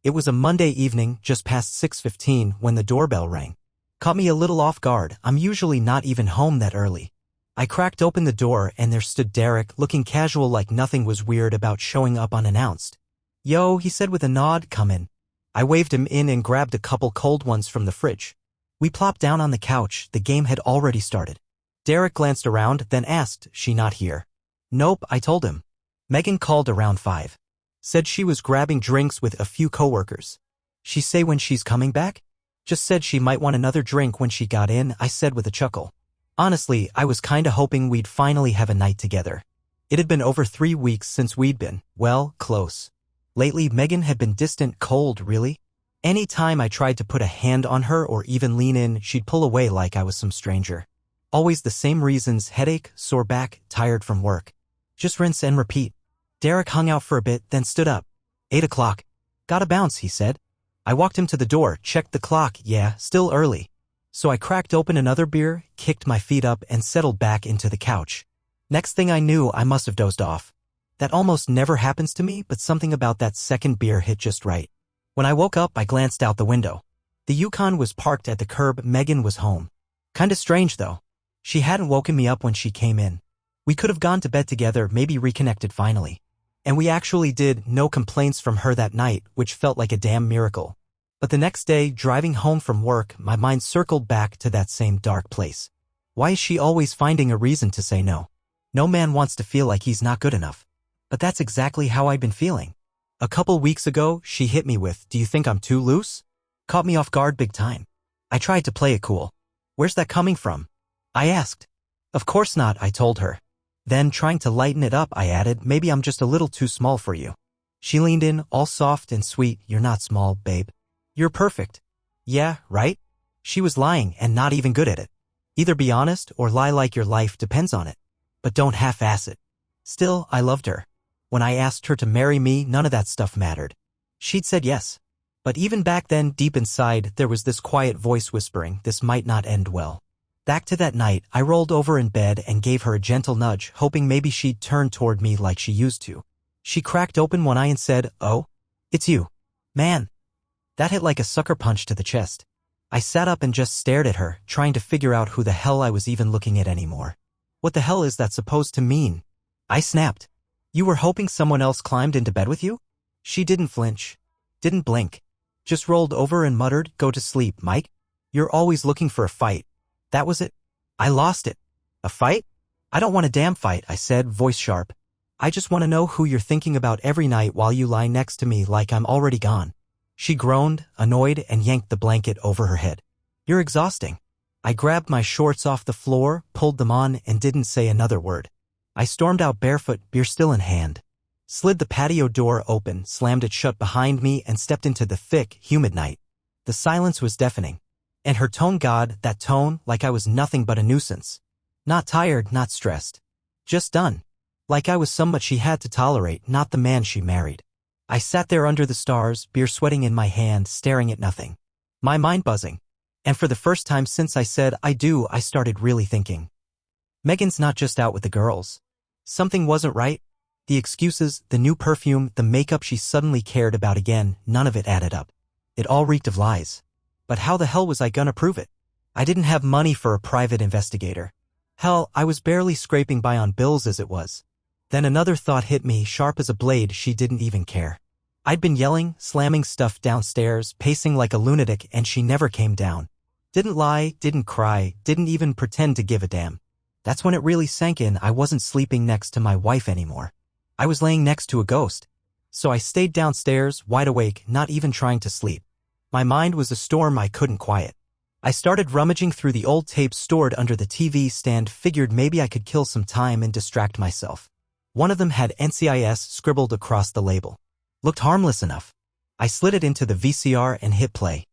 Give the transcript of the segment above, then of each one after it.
It was a Monday evening, just past 6:15, when the doorbell rang. Caught me a little off guard. I'm usually not even home that early. I cracked open the door and there stood Derek, looking casual like nothing was weird about showing up unannounced. "Yo," he said with a nod, "come in." I waved him in and grabbed a couple cold ones from the fridge. We plopped down on the couch. The game had already started. Derek glanced around, then asked, "She not here?" "Nope," I told him. Megan called around 5. Said she was grabbing drinks with a few coworkers. "She say when she's coming back?" "Just said she might want another drink when she got in," I said with a chuckle. Honestly, I was kinda hoping we'd finally have a night together. It had been over 3 weeks since we'd been, well, close. Lately, Megan had been distant, cold, really. Any time I tried to put a hand on her or even lean in, she'd pull away like I was some stranger. Always the same reasons: headache, sore back, tired from work. Just rinse and repeat. Derek hung out for a bit, then stood up. 8 o'clock. "Gotta bounce," he said. I walked him to the door, checked the clock. Yeah, still early. So I cracked open another beer, kicked my feet up, and settled back into the couch. Next thing I knew, I must have dozed off. That almost never happens to me, but something about that second beer hit just right. When I woke up, I glanced out the window. The Yukon was parked at the curb. Megan was home. Kinda strange, though. She hadn't woken me up when she came in. We could have gone to bed together, maybe reconnected finally. And we actually did. No complaints from her that night, which felt like a damn miracle. But the next day, driving home from work, my mind circled back to that same dark place. Why is she always finding a reason to say no? No man wants to feel like he's not good enough. But that's exactly how I've been feeling. A couple weeks ago, she hit me with, "Do you think I'm too loose?" Caught me off guard big time. I tried to play it cool. "Where's that coming from?" I asked. "Of course not," I told her. Then, trying to lighten it up, I added, "Maybe I'm just a little too small for you." She leaned in, all soft and sweet. "You're not small, babe. You're perfect." "Yeah, right?" She was lying and not even good at it. Either be honest or lie like your life depends on it. But don't half-ass it. Still, I loved her. When I asked her to marry me, none of that stuff mattered. She'd said yes. But even back then, deep inside, there was this quiet voice whispering, this might not end well. Back to that night, I rolled over in bed and gave her a gentle nudge, hoping maybe she'd turn toward me like she used to. She cracked open one eye and said, "Oh, it's you." Man. That hit like a sucker punch to the chest. I sat up and just stared at her, trying to figure out who the hell I was even looking at anymore. What the hell is that supposed to mean? I snapped. "You were hoping someone else climbed into bed with you?" She didn't flinch. Didn't blink. Just rolled over and muttered, "Go to sleep, Mike. You're always looking for a fight." That was it. I lost it. "A fight?" "I don't want a damn fight," I said, voice sharp. "I just want to know who you're thinking about every night while you lie next to me like I'm already gone." She groaned, annoyed, and yanked the blanket over her head. "You're exhausting." I grabbed my shorts off the floor, pulled them on, and didn't say another word. I stormed out barefoot, beer still in hand. Slid the patio door open, slammed it shut behind me, and stepped into the thick, humid night. The silence was deafening. And her tone, God, that tone, like I was nothing but a nuisance. Not tired, not stressed. Just done. Like I was someone she had to tolerate, not the man she married. I sat there under the stars, beer sweating in my hand, staring at nothing. My mind buzzing. And for the first time since I said I do, I started really thinking. Megan's not just out with the girls. Something wasn't right. The excuses, the new perfume, the makeup she suddenly cared about again, none of it added up. It all reeked of lies. But how the hell was I gonna prove it? I didn't have money for a private investigator. Hell, I was barely scraping by on bills as it was. Then another thought hit me, sharp as a blade. She didn't even care. I'd been yelling, slamming stuff downstairs, pacing like a lunatic, and she never came down. Didn't lie, didn't cry, didn't even pretend to give a damn. That's when it really sank in. I wasn't sleeping next to my wife anymore. I was laying next to a ghost. So I stayed downstairs, wide awake, not even trying to sleep. My mind was a storm I couldn't quiet. I started rummaging through the old tapes stored under the TV stand, figured maybe I could kill some time and distract myself. One of them had NCIS scribbled across the label. Looked harmless enough. I slid it into the VCR and hit play.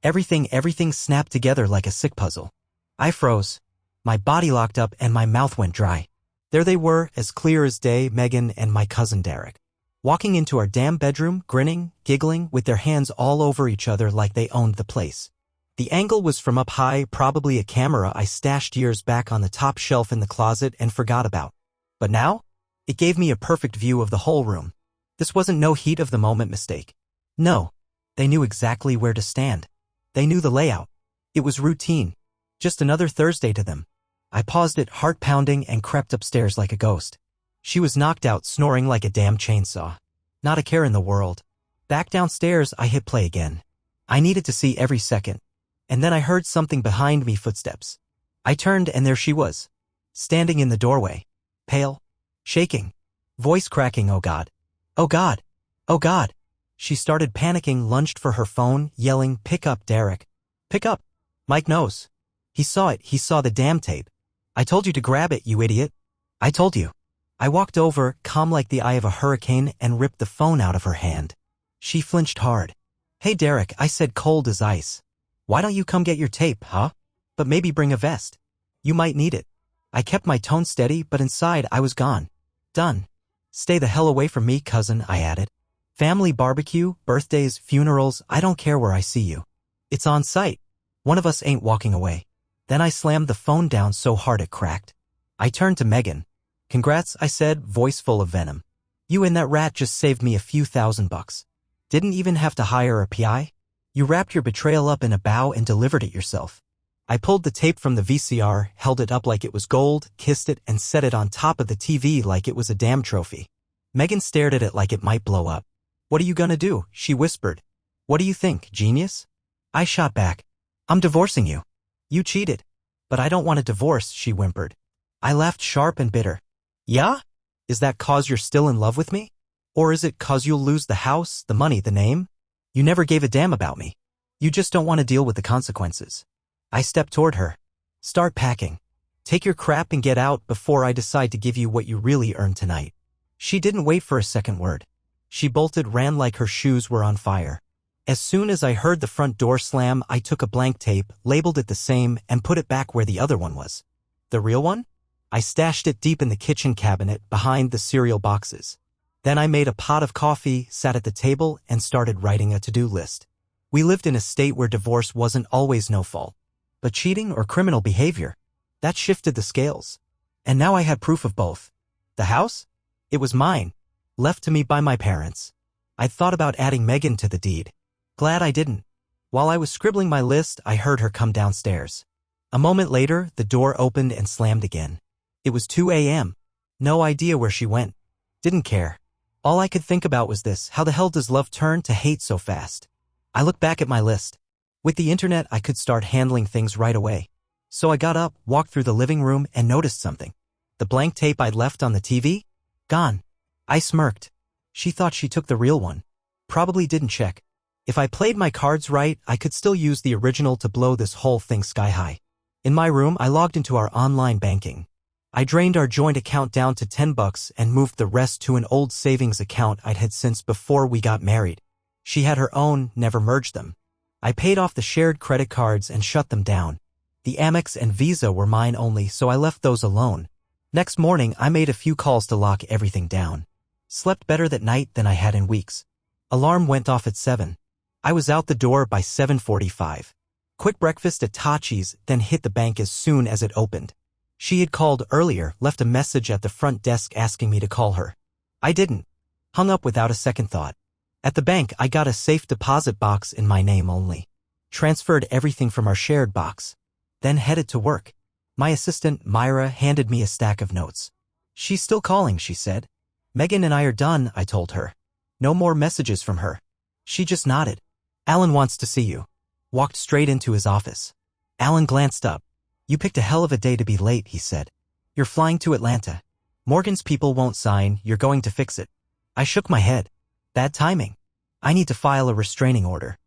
Everything snapped together like a sick puzzle. I froze. My body locked up and my mouth went dry. There they were, as clear as day, Megan and my cousin Derek. Walking into our damn bedroom, grinning, giggling, with their hands all over each other like they owned the place. The angle was from up high, probably a camera I stashed years back on the top shelf in the closet and forgot about. But now? It gave me a perfect view of the whole room. This wasn't no heat of the moment mistake. No. They knew exactly where to stand. They knew the layout. It was routine. Just another Thursday to them. I paused it, heart pounding, and crept upstairs like a ghost. She was knocked out, snoring like a damn chainsaw. Not a care in the world. Back downstairs, I hit play again. I needed to see every second. And then I heard something behind me, footsteps. I turned and there she was. Standing in the doorway. Pale. Shaking. Voice cracking, "Oh God. Oh God. Oh God." She started panicking, lunged for her phone, yelling, "Pick up, Derek. Pick up." Mike knows. He saw it, he saw the damn tape. "I told you to grab it, you idiot. I told you." I walked over, calm like the eye of a hurricane, and ripped the phone out of her hand. She flinched hard. "Hey Derek," I said, cold as ice. "Why don't you come get your tape, huh? But maybe bring a vest. You might need it." I kept my tone steady, but inside I was gone. Done. "Stay the hell away from me, cousin," I added. "Family barbecue, birthdays, funerals, I don't care where I see you. It's on site. One of us ain't walking away." Then I slammed the phone down so hard it cracked. I turned to Megan. "Congrats," I said, voice full of venom. "You and that rat just saved me a few $1,000. Didn't even have to hire a PI. You wrapped your betrayal up in a bow and delivered it yourself." I pulled the tape from the VCR, held it up like it was gold, kissed it, and set it on top of the TV like it was a damn trophy. Megan stared at it like it might blow up. "What are you gonna do?" she whispered. "What do you think, genius?" I shot back. "I'm divorcing you. You cheated." "But I don't want a divorce," she whimpered. I laughed sharp and bitter. "Yeah? Is that 'cause you're still in love with me? Or is it 'cause you'll lose the house, the money, the name? You never gave a damn about me. You just don't want to deal with the consequences." I stepped toward her. "Start packing. Take your crap and get out before I decide to give you what you really earned tonight." She didn't wait for a second word. She bolted, ran like her shoes were on fire. As soon as I heard the front door slam, I took a blank tape, labeled it the same, and put it back where the other one was. The real one? I stashed it deep in the kitchen cabinet behind the cereal boxes. Then I made a pot of coffee, sat at the table, and started writing a to-do list. We lived in a state where divorce wasn't always no fault. But cheating or criminal behavior, that shifted the scales. And now I had proof of both. The house? It was mine, left to me by my parents. I'd thought about adding Megan to the deed. Glad I didn't. While I was scribbling my list, I heard her come downstairs. A moment later, the door opened and slammed again. It was 2 a.m. No idea where she went. Didn't care. All I could think about was this: how the hell does love turn to hate so fast? I looked back at my list. With the internet, I could start handling things right away. So I got up, walked through the living room, and noticed something. The blank tape I'd left on the TV? Gone. I smirked. She thought she took the real one. Probably didn't check. If I played my cards right, I could still use the original to blow this whole thing sky high. In my room, I logged into our online banking. I drained our joint account down to $10 and moved the rest to an old savings account I'd had since before we got married. She had her own, never merged them. I paid off the shared credit cards and shut them down. The Amex and Visa were mine only, so I left those alone. Next morning, I made a few calls to lock everything down. Slept better that night than I had in weeks. Alarm went off at 7. I was out the door by 7:45. Quick breakfast at Tachi's, then hit the bank as soon as it opened. She had called earlier, left a message at the front desk asking me to call her. I didn't. Hung up without a second thought. At the bank, I got a safe deposit box in my name only. Transferred everything from our shared box. Then headed to work. My assistant, Myra, handed me a stack of notes. "She's still calling," she said. "Megan and I are done," I told her. No more messages from her. She just nodded. "Alan wants to see you." Walked straight into his office. Alan glanced up. "You picked a hell of a day to be late," he said. "You're flying to Atlanta. Morgan's people won't sign, you're going to fix it." I shook my head. Bad timing. I need to file a restraining order.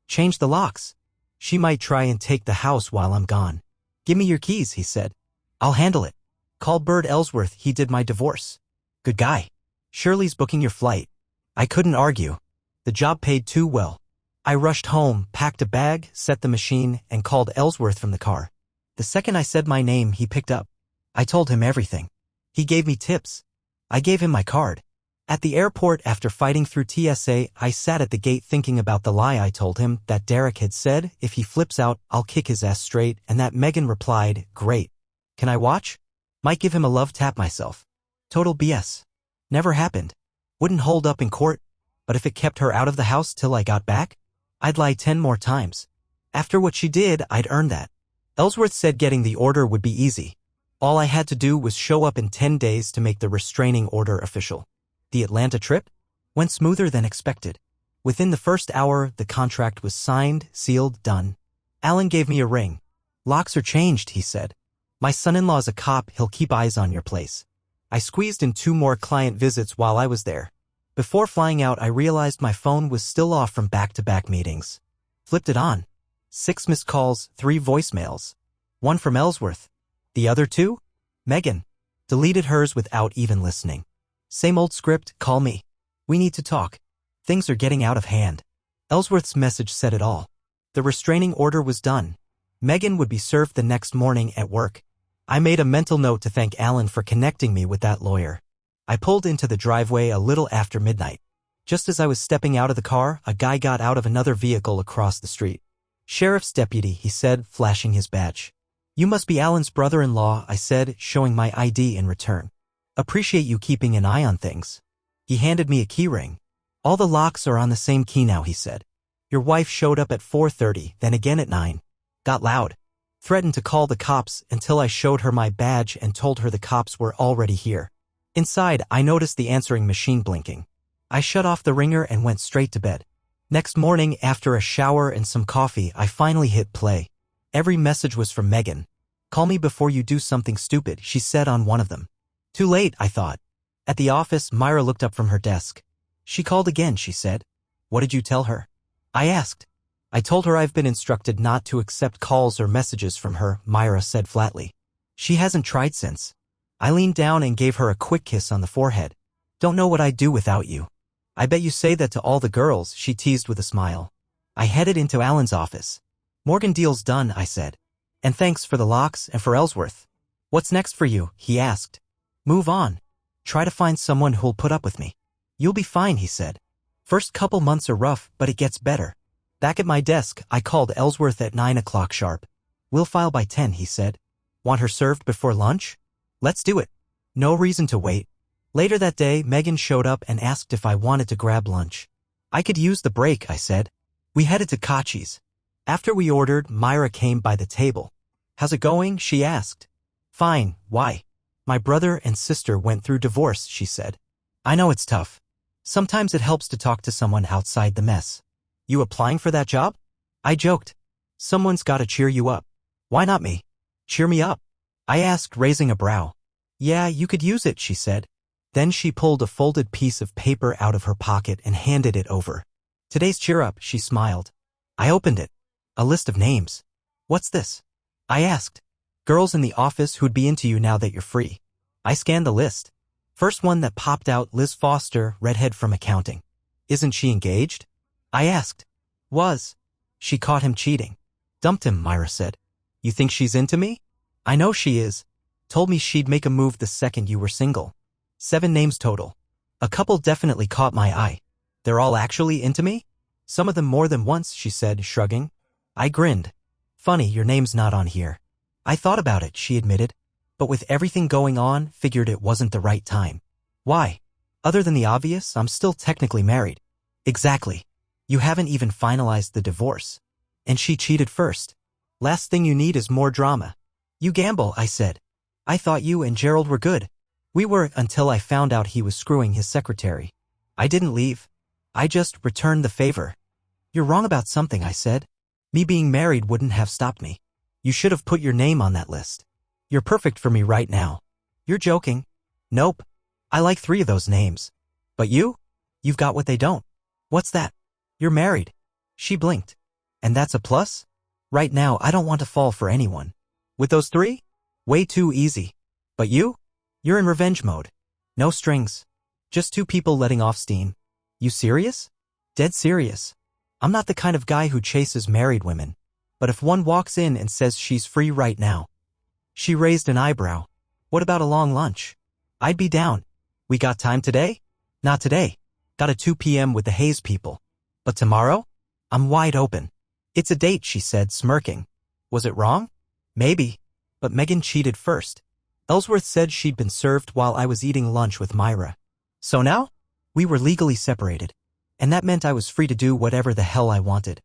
Change the locks. She might try and take the house while I'm gone. "Give me your keys," he said. "I'll handle it. Call Bird Ellsworth, he did my divorce." "Good guy. Shirley's booking your flight." I couldn't argue. The job paid too well. I rushed home, packed a bag, set the machine, and called Ellsworth from the car. The second I said my name, he picked up. I told him everything. He gave me tips. I gave him my card. At the airport, after fighting through TSA, I sat at the gate thinking about the lie I told him that Derek had said, if he flips out, I'll kick his ass straight, and that Megan replied, "Great. Can I watch?" Might give him a love tap myself. Total BS. Never happened. Wouldn't hold up in court. But if it kept her out of the house till I got back? I'd lie 10 more times. After what she did, I'd earn that. Ellsworth said getting the order would be easy. All I had to do was show up in 10 days to make the restraining order official. The Atlanta trip went smoother than expected. Within the first hour, the contract was signed, sealed, done. Alan gave me a ring. Locks are changed, he said. My son-in-law's a cop, he'll keep eyes on your place. I squeezed in 2 more client visits while I was there. Before flying out, I realized my phone was still off from back-to-back meetings. Flipped it on. 6 missed calls, 3 voicemails. 1 from Ellsworth. The other 2? Megan. Deleted hers without even listening. Same old script, call me. We need to talk. Things are getting out of hand. Ellsworth's message said it all. The restraining order was done. Megan would be served the next morning at work. I made a mental note to thank Alan for connecting me with that lawyer. I pulled into the driveway a little after midnight. Just as I was stepping out of the car, a guy got out of another vehicle across the street. Sheriff's deputy, he said, flashing his badge. You must be Alan's brother-in-law, I said, showing my ID in return. Appreciate you keeping an eye on things. He handed me a key ring. All the locks are on the same key now, he said. Your wife showed up at 4:30, then again at 9. Got loud. Threatened to call the cops until I showed her my badge and told her the cops were already here. Inside, I noticed the answering machine blinking. I shut off the ringer and went straight to bed. Next morning, after a shower and some coffee, I finally hit play. Every message was from Megan. Call me before you do something stupid, she said on one of them. Too late, I thought. At the office, Myra looked up from her desk. She called again, she said. What did you tell her? I asked. I told her I've been instructed not to accept calls or messages from her, Myra said flatly. She hasn't tried since. I leaned down and gave her a quick kiss on the forehead. Don't know what I'd do without you. I bet you say that to all the girls, she teased with a smile. I headed into Alan's office. Morgan deal's done, I said. And thanks for the locks and for Ellsworth. What's next for you? He asked. Move on. Try to find someone who'll put up with me. You'll be fine, he said. First couple months are rough, but it gets better. Back at my desk, I called Ellsworth at 9 o'clock sharp. We'll file by 10, he said. Want her served before lunch? Let's do it. No reason to wait. Later that day, Megan showed up and asked if I wanted to grab lunch. I could use the break, I said. We headed to Kachi's. After we ordered, Myra came by the table. How's it going? She asked. Fine, why? My brother and sister went through divorce, she said. I know it's tough. Sometimes it helps to talk to someone outside the mess. You applying for that job? I joked. Someone's got to cheer you up. Why not me? Cheer me up. I asked, raising a brow. Yeah, you could use it, she said. Then she pulled a folded piece of paper out of her pocket and handed it over. Today's cheer up, she smiled. I opened it. A list of names. What's this? I asked. Girls in the office who'd be into you now that you're free. I scanned the list. First one that popped out, Liz Foster, redhead from accounting. Isn't she engaged? I asked. Was. She caught him cheating. Dumped him, Myra said. You think she's into me? I know she is. Told me she'd make a move the second you were single. 7 names total. A couple definitely caught my eye. They're all actually into me? Some of them more than once, she said, shrugging. I grinned. Funny, your name's not on here. I thought about it, she admitted. But with everything going on, figured it wasn't the right time. Why? Other than the obvious, I'm still technically married. Exactly. You haven't even finalized the divorce. And she cheated first. Last thing you need is more drama. You gamble, I said. I thought you and Gerald were good. We were until I found out he was screwing his secretary. I didn't leave. I just returned the favor. You're wrong about something, I said. Me being married wouldn't have stopped me. You should have put your name on that list. You're perfect for me right now. You're joking. Nope. I like 3 of those names. But you? You've got what they don't. What's that? You're married. She blinked. And that's a plus? Right now, I don't want to fall for anyone. With those 3? Way too easy. But you? You're in revenge mode. No strings. Just 2 people letting off steam. You serious? Dead serious. I'm not the kind of guy who chases married women. But if one walks in and says she's free right now. She raised an eyebrow. What about a long lunch? I'd be down. We got time today? Not today. Got a 2 p.m. with the Hayes people. But tomorrow? I'm wide open. It's a date, she said, smirking. Was it wrong? Maybe. But Megan cheated first. Ellsworth said she'd been served while I was eating lunch with Myra. So now? We were legally separated. And that meant I was free to do whatever the hell I wanted.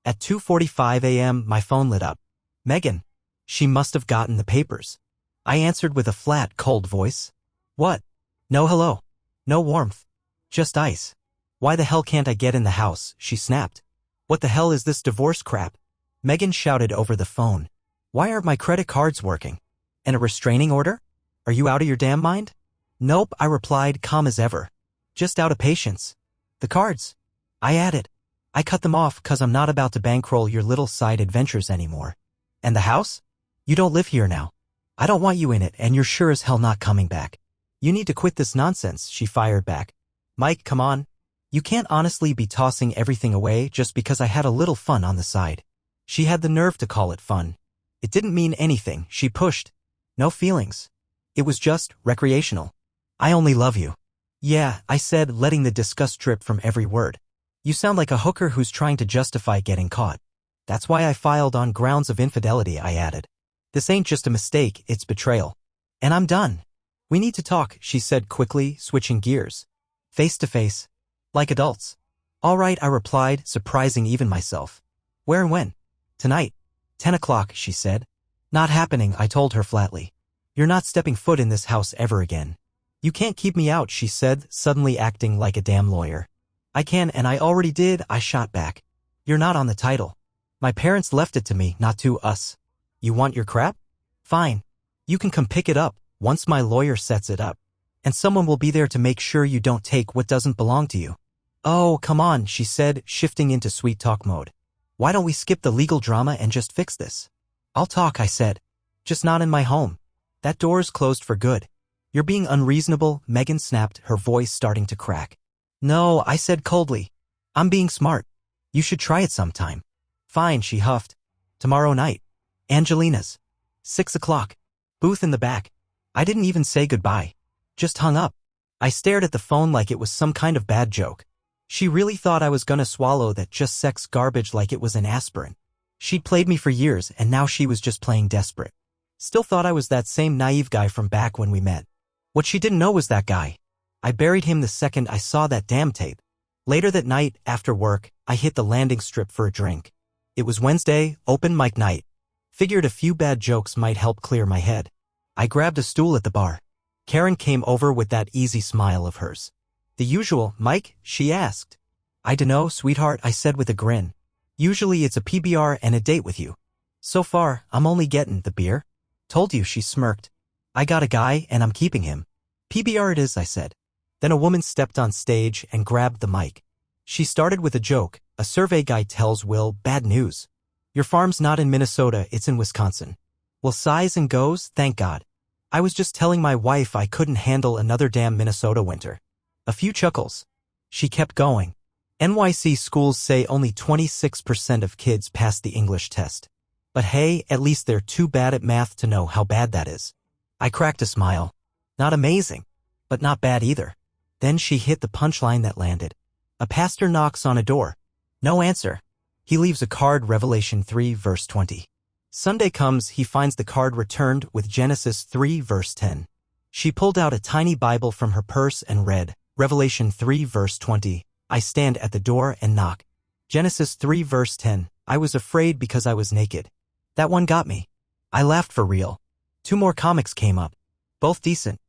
At 2:45 a.m., my phone lit up. Megan. She must have gotten the papers. I answered with a flat, cold voice. What? No hello. No warmth. Just ice. Why the hell can't I get in the house? She snapped. What the hell is this divorce crap? Megan shouted over the phone. Why aren't my credit cards working? And a restraining order? Are you out of your damn mind? Nope, I replied, calm as ever. Just out of patience. The cards. I added. I cut them off 'cause I'm not about to bankroll your little side adventures anymore. And the house? You don't live here now. I don't want you in it, and you're sure as hell not coming back. You need to quit this nonsense, she fired back. Mike, come on. You can't honestly be tossing everything away just because I had a little fun on the side. She had the nerve to call it fun. It didn't mean anything, she pushed. No feelings. It was just recreational. I only love you. Yeah, I said, letting the disgust drip from every word. You sound like a hooker who's trying to justify getting caught. That's why I filed on grounds of infidelity, I added. This ain't just a mistake, it's betrayal. And I'm done. We need to talk, she said quickly, switching gears. Face to face. Like adults. All right, I replied, surprising even myself. Where and when? Tonight. 10 o'clock, she said. Not happening, I told her flatly. You're not stepping foot in this house ever again. You can't keep me out, she said, suddenly acting like a damn lawyer. I can, and I already did, I shot back. You're not on the title. My parents left it to me, not to us. You want your crap? Fine. You can come pick it up, once my lawyer sets it up. And someone will be there to make sure you don't take what doesn't belong to you. Oh, come on, she said, shifting into sweet talk mode. Why don't we skip the legal drama and just fix this? I'll talk, I said. Just not in my home. That door's closed for good. You're being unreasonable, Megan snapped, her voice starting to crack. No, I said coldly. I'm being smart. You should try it sometime. Fine, she huffed. Tomorrow night. Angelina's. 6 o'clock. Booth in the back. I didn't even say goodbye. Just hung up. I stared at the phone like it was some kind of bad joke. She really thought I was gonna swallow that just sex garbage like it was an aspirin. She'd played me for years, and now she was just playing desperate. Still thought I was that same naive guy from back when we met. What she didn't know was that guy. I buried him the second I saw that damn tape. Later that night, after work, I hit the landing strip for a drink. It was Wednesday, open mic night. Figured a few bad jokes might help clear my head. I grabbed a stool at the bar. Karen came over with that easy smile of hers. The usual, Mike? She asked. I dunno, sweetheart, I said with a grin. Usually it's a PBR and a date with you. So far, I'm only getting the beer. Told you, she smirked. I got a guy and I'm keeping him. PBR it is, I said. Then a woman stepped on stage and grabbed the mic. She started with a joke. A survey guy tells Will, bad news. Your farm's not in Minnesota, it's in Wisconsin. Will sighs and goes, thank God. I was just telling my wife I couldn't handle another damn Minnesota winter. A few chuckles. She kept going. NYC schools say only 26% of kids pass the English test. But hey, at least they're too bad at math to know how bad that is. I cracked a smile. Not amazing, but not bad either. Then she hit the punchline that landed. A pastor knocks on a door. No answer. He leaves a card, Revelation 3 verse 20. Sunday comes, he finds the card returned with Genesis 3 verse 10. She pulled out a tiny Bible from her purse and read, Revelation 3 verse 20. I stand at the door and knock. Genesis 3 verse 10. I was afraid because I was naked. That one got me. I laughed for real. 2 more comics came up. Both decent.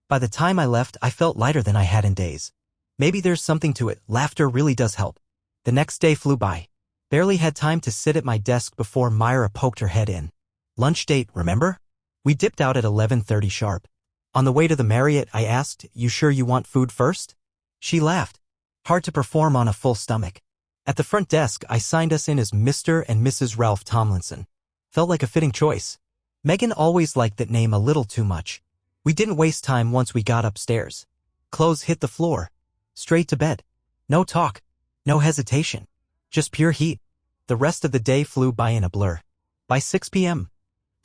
By the time I left, I felt lighter than I had in days. Maybe there's something to it. Laughter really does help. The next day flew by. Barely had time to sit at my desk before Myra poked her head in. Lunch date, remember? We dipped out at 11:30 sharp. On the way to the Marriott, I asked, you sure you want food first? She laughed. Hard to perform on a full stomach. At the front desk, I signed us in as Mr. and Mrs. Ralph Tomlinson. Felt like a fitting choice. Megan always liked that name a little too much. We didn't waste time once we got upstairs. Clothes hit the floor. Straight to bed. No talk. No hesitation. Just pure heat. The rest of the day flew by in a blur. By 6 p.m.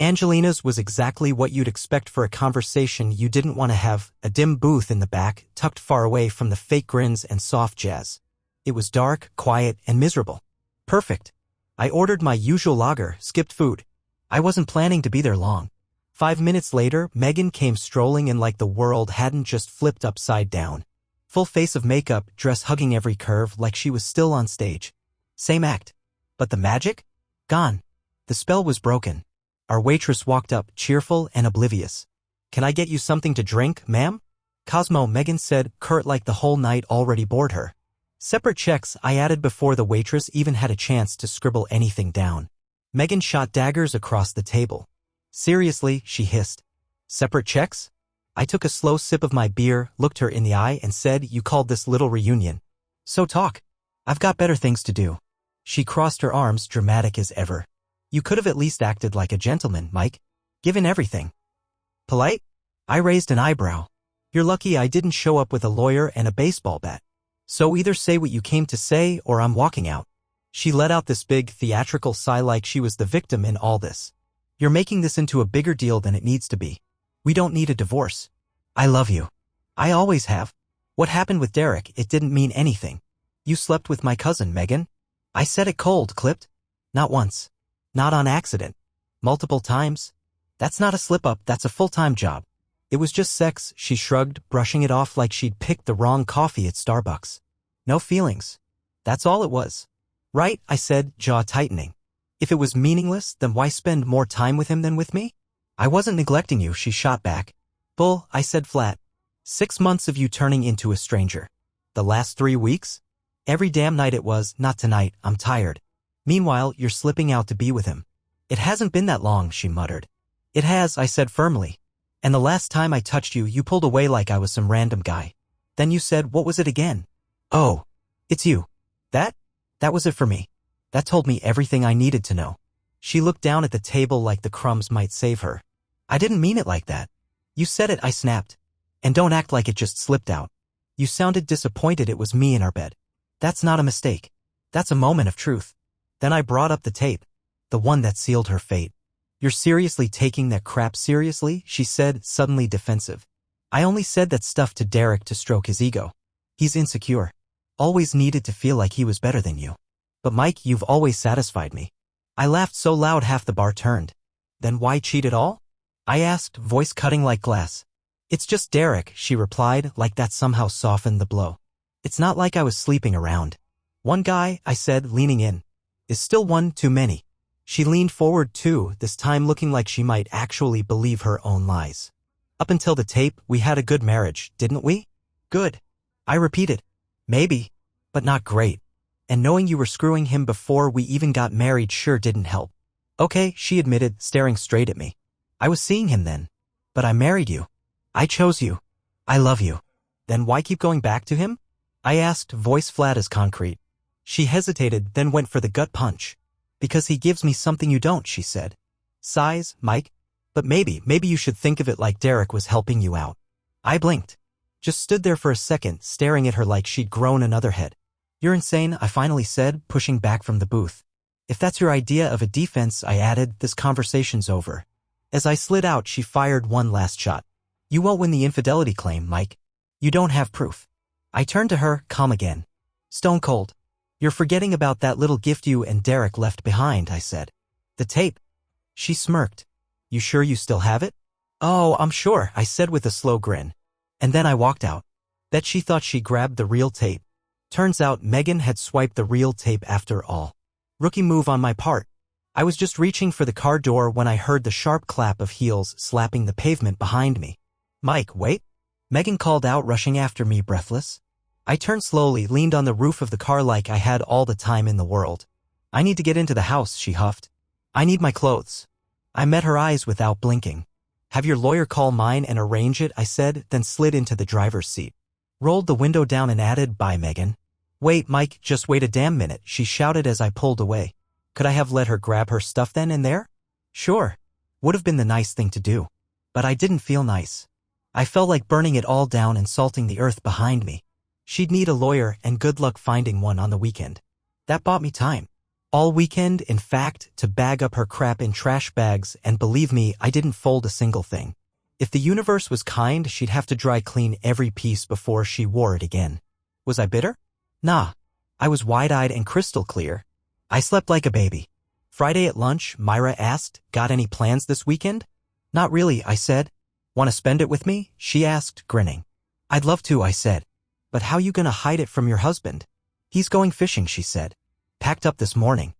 Angelina's was exactly what you'd expect for a conversation you didn't want to have, a dim booth in the back, tucked far away from the fake grins and soft jazz. It was dark, quiet, and miserable. Perfect. I ordered my usual lager, skipped food. I wasn't planning to be there long. 5 minutes later, Megan came strolling in like the world hadn't just flipped upside down. Full face of makeup, dress hugging every curve like she was still on stage. Same act. But the magic? Gone. The spell was broken. Our waitress walked up, cheerful and oblivious. Can I get you something to drink, ma'am? Cosmo, Megan said, curt like the whole night already bored her. Separate checks, I added before the waitress even had a chance to scribble anything down. Megan shot daggers across the table. Seriously, she hissed. Separate checks? I took a slow sip of my beer, looked her in the eye and said, you called this little reunion. So talk. I've got better things to do. She crossed her arms, dramatic as ever. You could have at least acted like a gentleman, Mike. Given everything. Polite? I raised an eyebrow. You're lucky I didn't show up with a lawyer and a baseball bat. So either say what you came to say or I'm walking out. She let out this big, theatrical sigh like she was the victim in all this. You're making this into a bigger deal than it needs to be. We don't need a divorce. I love you. I always have. What happened with Derek, it didn't mean anything. You slept with my cousin, Megan. I said it cold, clipped. Not once. Not on accident. Multiple times. That's not a slip-up, that's a full-time job. It was just sex, she shrugged, brushing it off like she'd picked the wrong coffee at Starbucks. No feelings. That's all it was. Right, I said, jaw tightening. If it was meaningless, then why spend more time with him than with me? I wasn't neglecting you, she shot back. Bull, I said flat. 6 months of you turning into a stranger. The last 3 weeks? Every damn night it was, not tonight, I'm tired. Meanwhile, you're slipping out to be with him. It hasn't been that long, she muttered. It has, I said firmly. And the last time I touched you, you pulled away like I was some random guy. Then you said, what was it again? Oh, it's you. That was it for me. That told me everything I needed to know. She looked down at the table like the crumbs might save her. I didn't mean it like that. You said it, I snapped. And don't act like it just slipped out. You sounded disappointed it was me in our bed. That's not a mistake. That's a moment of truth. Then I brought up the tape. The one that sealed her fate. You're seriously taking that crap seriously? She said, suddenly defensive. I only said that stuff to Derek to stroke his ego. He's insecure. Always needed to feel like he was better than you. But Mike, you've always satisfied me. I laughed so loud half the bar turned. Then why cheat at all? I asked, voice cutting like glass. It's just Derek, she replied, like that somehow softened the blow. It's not like I was sleeping around. One guy, I said, leaning in, is still one too many. She leaned forward too, this time looking like she might actually believe her own lies. Up until the tape, we had a good marriage, didn't we? Good. I repeated. Maybe, but not great. And knowing you were screwing him before we even got married sure didn't help. Okay, she admitted, staring straight at me. I was seeing him then. But I married you. I chose you. I love you. Then why keep going back to him? I asked, voice flat as concrete. She hesitated, then went for the gut punch. Because he gives me something you don't, she said. Sighs, Mike. But maybe you should think of it like Derek was helping you out. I blinked. Just stood there for a second, staring at her like she'd grown another head. You're insane, I finally said, pushing back from the booth. If that's your idea of a defense, I added, this conversation's over. As I slid out, she fired one last shot. You won't win the infidelity claim, Mike. You don't have proof. I turned to her, calm again. Stone cold. You're forgetting about that little gift you and Derek left behind, I said. The tape. She smirked. You sure you still have it? Oh, I'm sure, I said with a slow grin. And then I walked out. Bet she thought she grabbed the real tape. Turns out Megan had swiped the real tape after all. Rookie move on my part. I was just reaching for the car door when I heard the sharp clap of heels slapping the pavement behind me. Mike, wait. Megan called out, rushing after me, breathless. I turned slowly, leaned on the roof of the car like I had all the time in the world. I need to get into the house, she huffed. I need my clothes. I met her eyes without blinking. Have your lawyer call mine and arrange it, I said, then slid into the driver's seat. Rolled the window down and added, bye, Megan. Wait, Mike, just wait a damn minute, she shouted as I pulled away. Could I have let her grab her stuff then and there? Sure. Would have been the nice thing to do. But I didn't feel nice. I felt like burning it all down and salting the earth behind me. She'd need a lawyer and good luck finding one on the weekend. That bought me time. All weekend, in fact, to bag up her crap in trash bags, and believe me, I didn't fold a single thing. If the universe was kind, she'd have to dry clean every piece before she wore it again. Was I bitter? Nah. I was wide-eyed and crystal clear. I slept like a baby. Friday at lunch, Myra asked, got any plans this weekend? Not really, I said. Want to spend it with me? She asked, grinning. I'd love to, I said. But how you gonna hide it from your husband? He's going fishing, she said. Packed up this morning.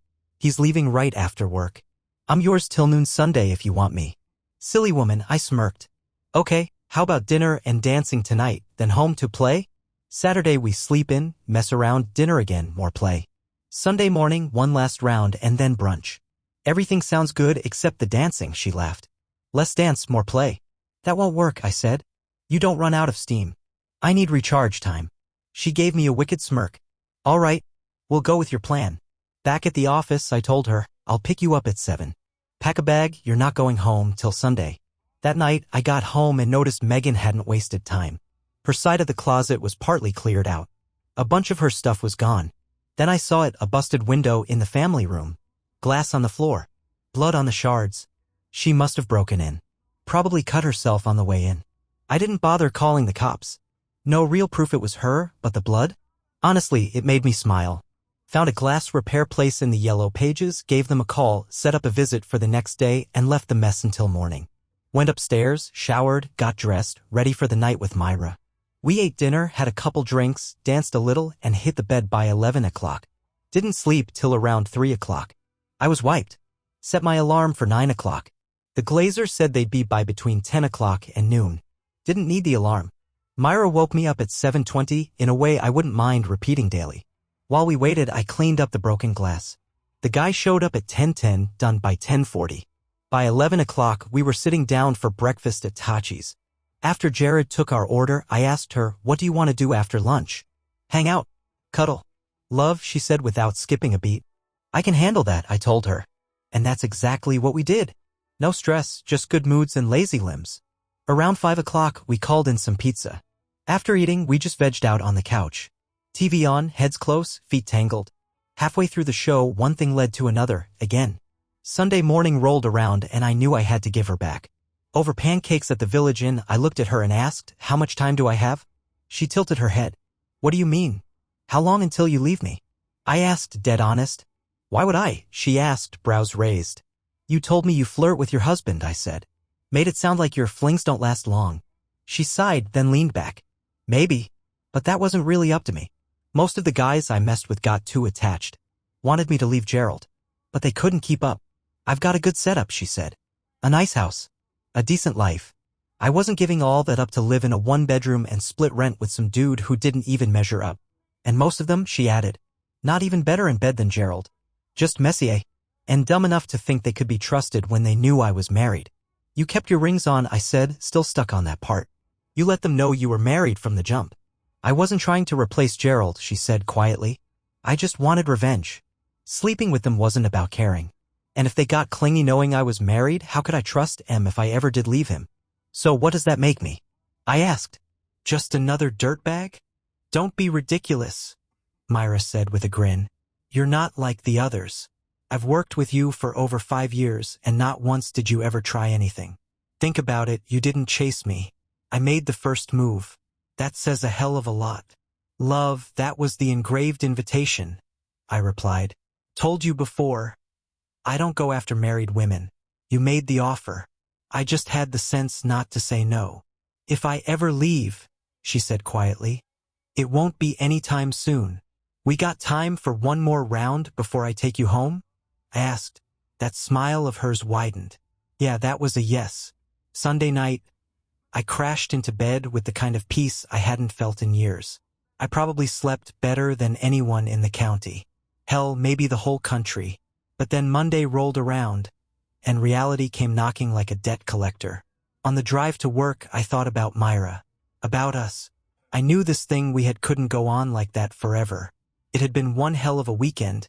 He's leaving right after work. I'm yours till noon Sunday if you want me. Silly woman, I smirked. Okay, how about dinner and dancing tonight, then home to play? Saturday we sleep in, mess around, dinner again, more play. Sunday morning, one last round and then brunch. Everything sounds good except the dancing, she laughed. Less dance, more play. That won't work, I said. You don't run out of steam. I need recharge time. She gave me a wicked smirk. All right, we'll go with your plan. Back at the office, I told her, I'll pick you up at 7. Pack a bag, you're not going home till Sunday. That night, I got home and noticed Megan hadn't wasted time. Her side of the closet was partly cleared out. A bunch of her stuff was gone. Then I saw it, a busted window in the family room. Glass on the floor. Blood on the shards. She must have broken in. Probably cut herself on the way in. I didn't bother calling the cops. No real proof it was her, but the blood? Honestly, it made me smile. Found a glass repair place in the yellow pages, gave them a call, set up a visit for the next day, and left the mess until morning. Went upstairs, showered, got dressed, ready for the night with Myra. We ate dinner, had a couple drinks, danced a little, and hit the bed by 11 o'clock. Didn't sleep till around 3 o'clock. I was wiped. Set my alarm for 9 o'clock. The Glazers said they'd be by between 10 o'clock and noon. Didn't need the alarm. Myra woke me up at 7:20 in a way I wouldn't mind repeating daily. While we waited, I cleaned up the broken glass. The guy showed up at 10:10, done by 10:40. By 11 o'clock, we were sitting down for breakfast at Tachi's. After Jared took our order, I asked her, what do you want to do after lunch? Hang out. Cuddle. Love, she said without skipping a beat. I can handle that, I told her. And that's exactly what we did. No stress, just good moods and lazy limbs. Around 5 o'clock, we called in some pizza. After eating, we just vegged out on the couch. TV on, heads close, feet tangled. Halfway through the show, one thing led to another, again. Sunday morning rolled around and I knew I had to give her back. Over pancakes at the Village Inn, I looked at her and asked, how much time do I have? She tilted her head. What do you mean? How long until you leave me? I asked, dead honest. Why would I? She asked, brows raised. You told me you flirt with your husband, I said. Made it sound like your flings don't last long. She sighed, then leaned back. Maybe, but that wasn't really up to me. Most of the guys I messed with got too attached. Wanted me to leave Gerald. But they couldn't keep up. I've got a good setup, she said. A nice house. A decent life. I wasn't giving all that up to live in a one-bedroom and split rent with some dude who didn't even measure up. And most of them, she added, not even better in bed than Gerald. Just messier. And dumb enough to think they could be trusted when they knew I was married. You kept your rings on, I said, still stuck on that part. You let them know you were married from the jump. I wasn't trying to replace Gerald, she said quietly. I just wanted revenge. Sleeping with them wasn't about caring. And if they got clingy knowing I was married, how could I trust M if I ever did leave him? So what does that make me? I asked. Just another dirtbag? Don't be ridiculous, Myra said with a grin. You're not like the others. I've worked with you for over 5 years, and not once did you ever try anything. Think about it, you didn't chase me. I made the first move. That says a hell of a lot. Love, that was the engraved invitation, I replied. Told you before. I don't go after married women. You made the offer. I just had the sense not to say no. If I ever leave, she said quietly, it won't be anytime soon. We got time for one more round before I take you home? I asked. That smile of hers widened. Yeah, that was a yes. Sunday night, I crashed into bed with the kind of peace I hadn't felt in years. I probably slept better than anyone in the county. Hell, maybe the whole country. But then Monday rolled around, and reality came knocking like a debt collector. On the drive to work, I thought about Myra. About us. I knew this thing we had couldn't go on like that forever. It had been one hell of a weekend,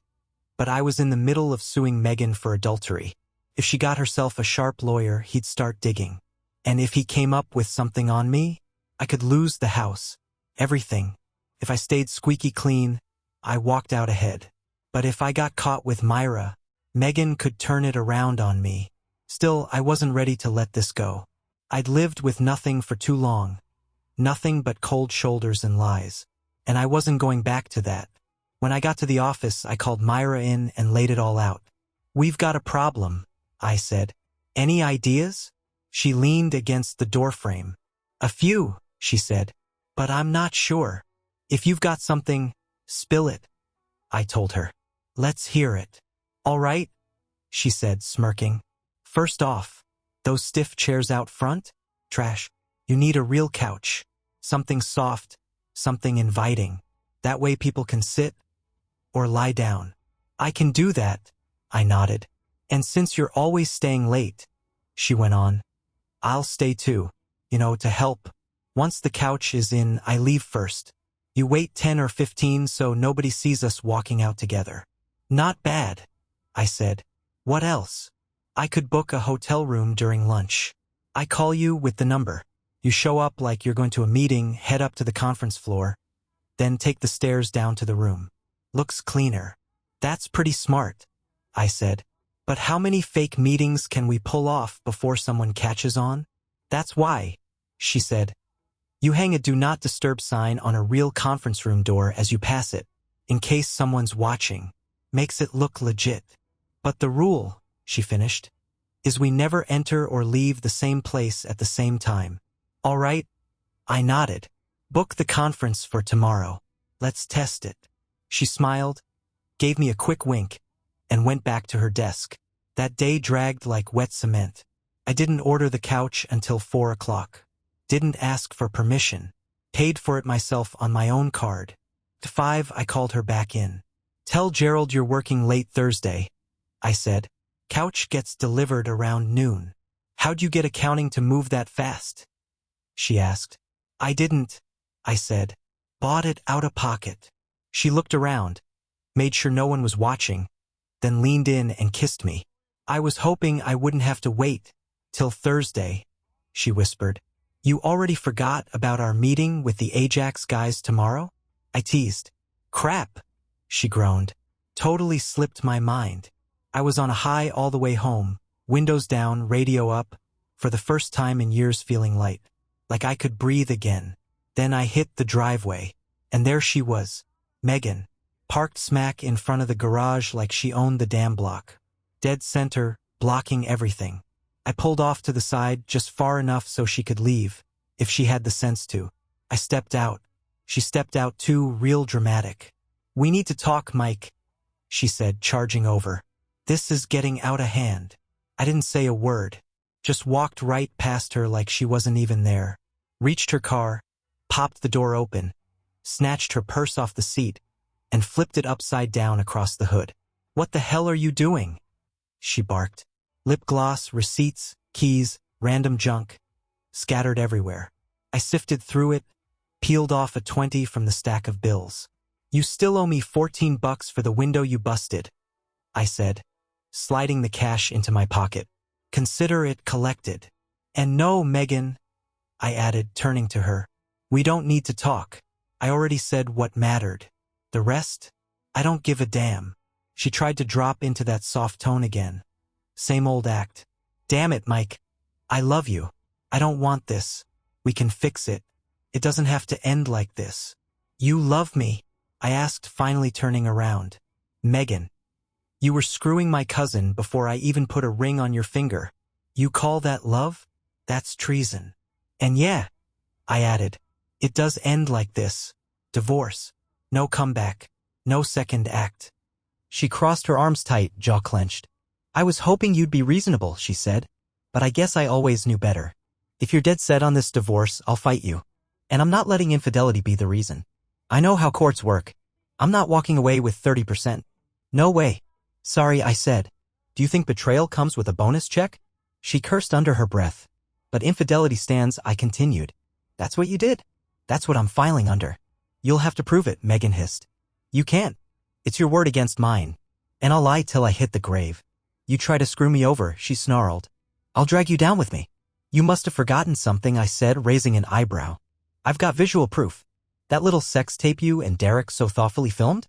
but I was in the middle of suing Megan for adultery. If she got herself a sharp lawyer, he'd start digging. And if he came up with something on me, I could lose the house. Everything. If I stayed squeaky clean, I walked out ahead. But if I got caught with Myra, Megan could turn it around on me. Still, I wasn't ready to let this go. I'd lived with nothing for too long. Nothing but cold shoulders and lies. And I wasn't going back to that. When I got to the office, I called Myra in and laid it all out. We've got a problem, I said. Any ideas? She leaned against the doorframe. A few, she said. But I'm not sure. If you've got something, spill it, I told her. Let's hear it. All right, she said, smirking. First off, those stiff chairs out front? Trash. You need a real couch. Something soft, something inviting. That way people can sit or lie down. I can do that, I nodded. And since you're always staying late, she went on, I'll stay too, to help. Once the couch is in, I leave first. You wait 10 or 15 so nobody sees us walking out together. Not bad, I said. What else? I could book a hotel room during lunch. I call you with the number. You show up like you're going to a meeting, head up to the conference floor, then take the stairs down to the room. Looks cleaner. That's pretty smart, I said. But how many fake meetings can we pull off before someone catches on? That's why, she said. You hang a do not disturb sign on a real conference room door as you pass it, in case someone's watching. Makes it look legit. But the rule, she finished, is we never enter or leave the same place at the same time. All right? I nodded. Book the conference for tomorrow. Let's test it. She smiled, gave me a quick wink, and went back to her desk. That day dragged like wet cement. I didn't order the couch until 4 o'clock. Didn't ask for permission. Paid for it myself on my own card. At 5, I called her back in. Tell Gerald you're working late Thursday, I said. Couch gets delivered around noon. How'd you get accounting to move that fast? She asked. I didn't, I said. Bought it out of pocket. She looked around, made sure no one was watching, then leaned in and kissed me. I was hoping I wouldn't have to wait till Thursday, she whispered. You already forgot about our meeting with the Ajax guys tomorrow? I teased. Crap, she groaned. Totally slipped my mind. I was on a high all the way home, windows down, radio up, for the first time in years feeling light, like I could breathe again. Then I hit the driveway, and there she was, Megan, parked smack in front of the garage like she owned the damn block. Dead center, blocking everything. I pulled off to the side just far enough so she could leave, if she had the sense to. I stepped out. She stepped out too, real dramatic. We need to talk, Mike, she said, charging over. This is getting out of hand. I didn't say a word, just walked right past her like she wasn't even there. Reached her car, popped the door open, snatched her purse off the seat, and flipped it upside down across the hood. What the hell are you doing? She barked. Lip gloss, receipts, keys, random junk, scattered everywhere. I sifted through it, peeled off a 20 from the stack of bills. You still owe me $14 for the window you busted, I said, sliding the cash into my pocket. Consider it collected. And no, Megan, I added, turning to her. We don't need to talk. I already said what mattered. The rest? I don't give a damn. She tried to drop into that soft tone again. Same old act. Damn it, Mike. I love you. I don't want this. We can fix it. It doesn't have to end like this. You love me? I asked, finally turning around. Megan, you were screwing my cousin before I even put a ring on your finger. You call that love? That's treason. And yeah, I added, it does end like this. Divorce. No comeback. No second act. She crossed her arms tight, jaw clenched. I was hoping you'd be reasonable, she said. But I guess I always knew better. If you're dead set on this divorce, I'll fight you. And I'm not letting infidelity be the reason. I know how courts work. I'm not walking away with 30%. No way. Sorry, I said. Do you think betrayal comes with a bonus check? She cursed under her breath. But infidelity stands, I continued. That's what you did. That's what I'm filing under. You'll have to prove it, Megan hissed. You can't. It's your word against mine. And I'll lie till I hit the grave. You try to screw me over, she snarled. I'll drag you down with me. You must have forgotten something, I said, raising an eyebrow. I've got visual proof. That little sex tape you and Derek so thoughtfully filmed?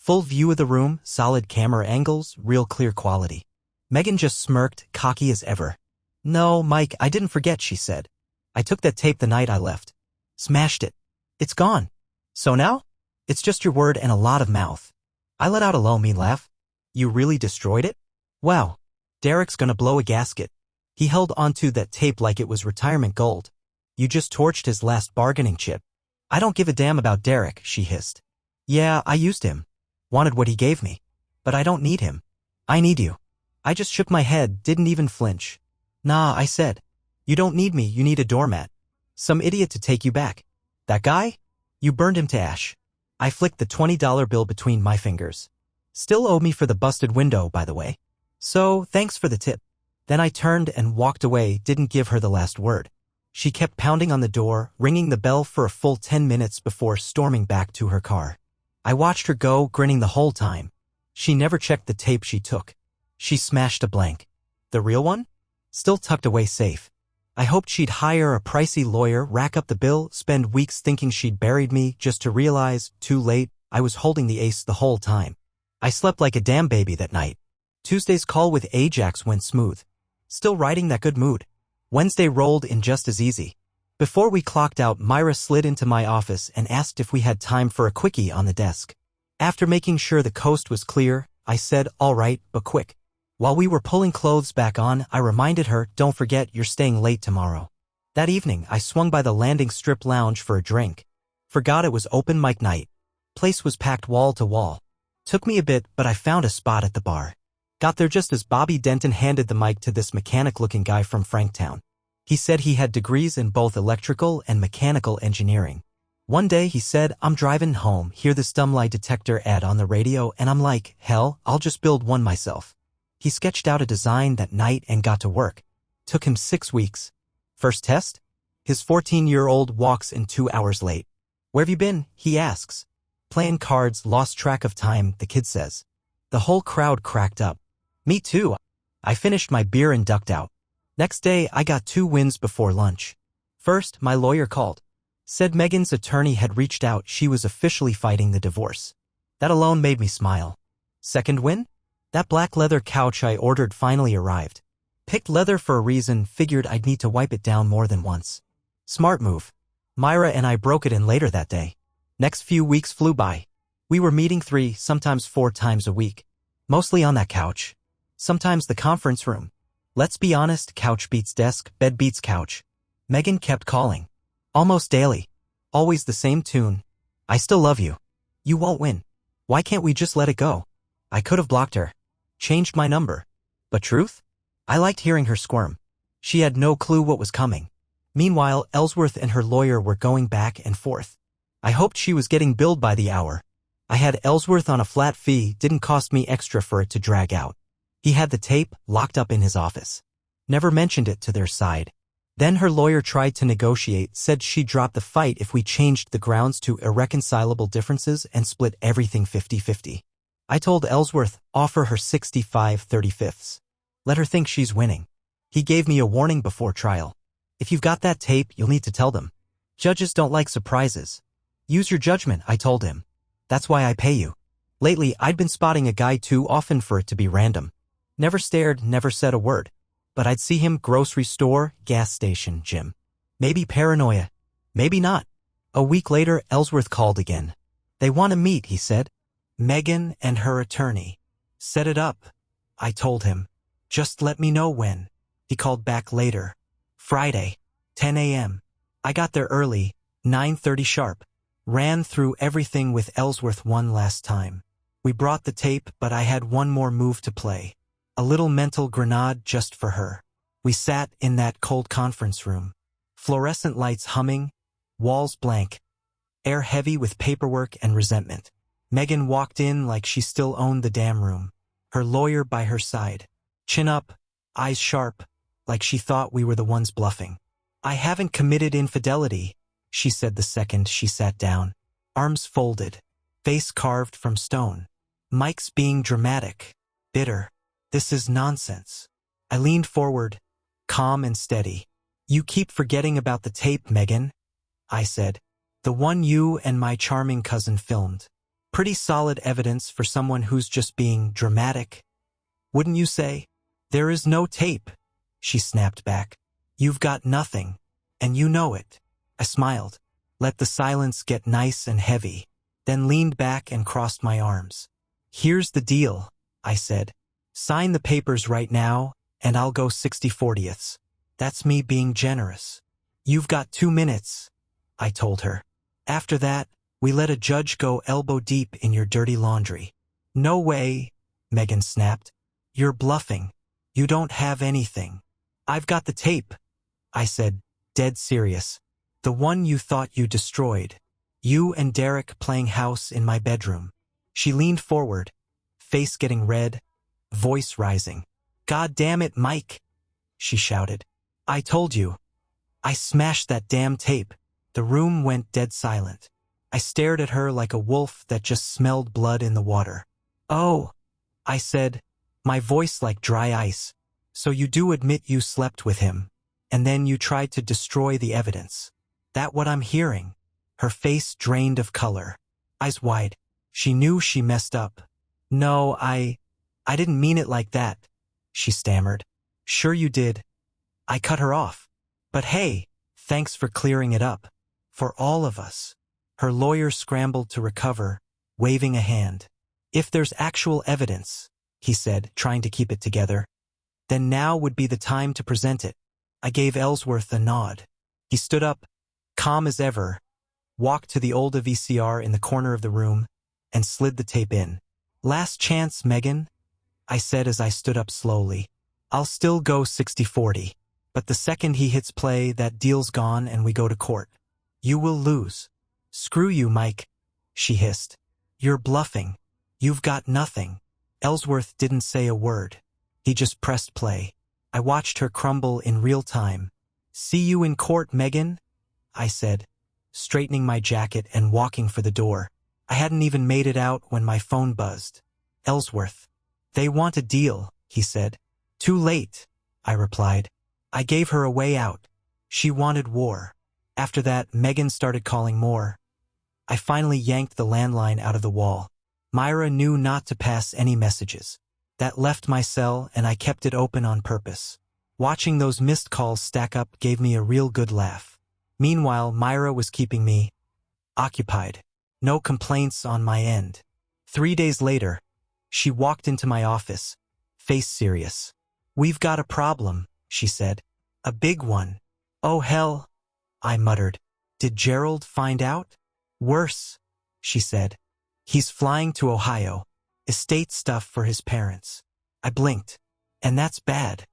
Full view of the room, solid camera angles, real clear quality. Megan just smirked, cocky as ever. No, Mike, I didn't forget, she said. I took that tape the night I left. Smashed it. It's gone. So now? It's just your word and a lot of mouth. I let out a low, mean laugh. You really destroyed it? Wow. Derek's gonna blow a gasket. He held onto that tape like it was retirement gold. You just torched his last bargaining chip. I don't give a damn about Derek, she hissed. Yeah, I used him. Wanted what he gave me. But I don't need him. I need you. I just shook my head, didn't even flinch. Nah, I said. You don't need me, you need a doormat. Some idiot to take you back. That guy? You burned him to ash. I flicked the $20 bill between my fingers. Still owe me for the busted window, by the way. So, thanks for the tip. Then I turned and walked away, didn't give her the last word. She kept pounding on the door, ringing the bell for a full 10 minutes before storming back to her car. I watched her go, grinning the whole time. She never checked the tape she took. She smashed a blank. The real one? Still tucked away safe. I hoped she'd hire a pricey lawyer, rack up the bill, spend weeks thinking she'd buried me, just to realize, too late, I was holding the ace the whole time. I slept like a damn baby that night. Tuesday's call with Ajax went smooth. Still riding that good mood. Wednesday rolled in just as easy. Before we clocked out, Myra slid into my office and asked if we had time for a quickie on the desk. After making sure the coast was clear, I said, all right, but quick. While we were pulling clothes back on, I reminded her, don't forget you're staying late tomorrow. That evening, I swung by the landing strip lounge for a drink. Forgot it was open mic night. Place was packed wall to wall. Took me a bit, but I found a spot at the bar. Got there just as Bobby Denton handed the mic to this mechanic-looking guy from Franktown. He said he had degrees in both electrical and mechanical engineering. One day he said, I'm driving home, hear this dumb lie detector ad on the radio, and I'm like, hell, I'll just build one myself. He sketched out a design that night and got to work. Took him 6 weeks. First test? His 14-year-old walks in 2 hours late. Where have you been? He asks. Playing cards, lost track of time, the kid says. The whole crowd cracked up. Me too. I finished my beer and ducked out. Next day, I got 2 wins before lunch. First, my lawyer called. Said Megan's attorney had reached out, she was officially fighting the divorce. That alone made me smile. Second win? That black leather couch I ordered finally arrived. Picked leather for a reason, figured I'd need to wipe it down more than once. Smart move. Myra and I broke it in later that day. Next few weeks flew by. We were meeting 3, sometimes 4 times a week. Mostly on that couch. Sometimes the conference room. Let's be honest, couch beats desk, bed beats couch. Megan kept calling. Almost daily. Always the same tune. I still love you. You won't win. Why can't we just let it go? I could have blocked her. Changed my number. But truth? I liked hearing her squirm. She had no clue what was coming. Meanwhile, Ellsworth and her lawyer were going back and forth. I hoped she was getting billed by the hour. I had Ellsworth on a flat fee, didn't cost me extra for it to drag out. He had the tape locked up in his office. Never mentioned it to their side. Then her lawyer tried to negotiate, said she'd drop the fight if we changed the grounds to irreconcilable differences and split everything 50-50. I told Ellsworth, offer her 65/35. Let her think she's winning. He gave me a warning before trial. If you've got that tape, you'll need to tell them. Judges don't like surprises. Use your judgment, I told him. That's why I pay you. Lately, I'd been spotting a guy too often for it to be random. Never stared, never said a word. But I'd see him grocery store, gas station, gym. Maybe paranoia. Maybe not. A week later, Ellsworth called again. They want to meet, he said. Megan and her attorney. Set it up. I told him. Just let me know when. He called back later. Friday, 10 a.m. I got there early, 9:30 sharp. Ran through everything with Ellsworth one last time. We brought the tape, but I had one more move to play. A little mental grenade just for her. We sat in that cold conference room. Fluorescent lights humming, walls blank, air heavy with paperwork and resentment. Megan walked in like she still owned the damn room. Her lawyer by her side. Chin up, eyes sharp, like she thought we were the ones bluffing. I haven't committed infidelity, she said the second she sat down. Arms folded, face carved from stone. Mike's being dramatic, bitter. This is nonsense. I leaned forward, calm and steady. You keep forgetting about the tape, Megan, I said. The one you and my charming cousin filmed. Pretty solid evidence for someone who's just being dramatic. Wouldn't you say? There is no tape, she snapped back. You've got nothing, and you know it. I smiled, let the silence get nice and heavy, then leaned back and crossed my arms. Here's the deal, I said. Sign the papers right now, and I'll go 60/40. That's me being generous. You've got 2 minutes, I told her. After that, we let a judge go elbow deep in your dirty laundry. No way, Megan snapped. You're bluffing. You don't have anything. I've got the tape, I said, dead serious. The one you thought you destroyed. You and Derek playing house in my bedroom. She leaned forward, face getting red, voice rising. God damn it, Mike, she shouted. I told you. I smashed that damn tape. The room went dead silent. I stared at her like a wolf that just smelled blood in the water. Oh, I said, my voice like dry ice. So you do admit you slept with him, and then you tried to destroy the evidence. That what I'm hearing? Her face drained of color, eyes wide. She knew she messed up. No, I didn't mean it like that, she stammered. Sure you did. I cut her off. But hey, thanks for clearing it up. For all of us. Her lawyer scrambled to recover, waving a hand. If there's actual evidence, he said, trying to keep it together, then now would be the time to present it. I gave Ellsworth a nod. He stood up, calm as ever, walked to the old VCR in the corner of the room, and slid the tape in. Last chance, Megan, I said as I stood up slowly. I'll still go 60-40, but the second he hits play, that deal's gone and we go to court. You will lose. Screw you, Mike, she hissed. You're bluffing. You've got nothing. Ellsworth didn't say a word. He just pressed play. I watched her crumble in real time. See you in court, Megan, I said, straightening my jacket and walking for the door. I hadn't even made it out when my phone buzzed. Ellsworth. They want a deal, he said. Too late, I replied. I gave her a way out. She wanted war. After that, Megan started calling more. I finally yanked the landline out of the wall. Myra knew not to pass any messages. That left my cell, and I kept it open on purpose. Watching those missed calls stack up gave me a real good laugh. Meanwhile, Myra was keeping me occupied. No complaints on my end. 3 days later, she walked into my office, face serious. We've got a problem, she said. A big one. Oh hell, I muttered. Did Gerald find out? Worse, she said. He's flying to Ohio. Estate stuff for his parents. I blinked. And that's bad.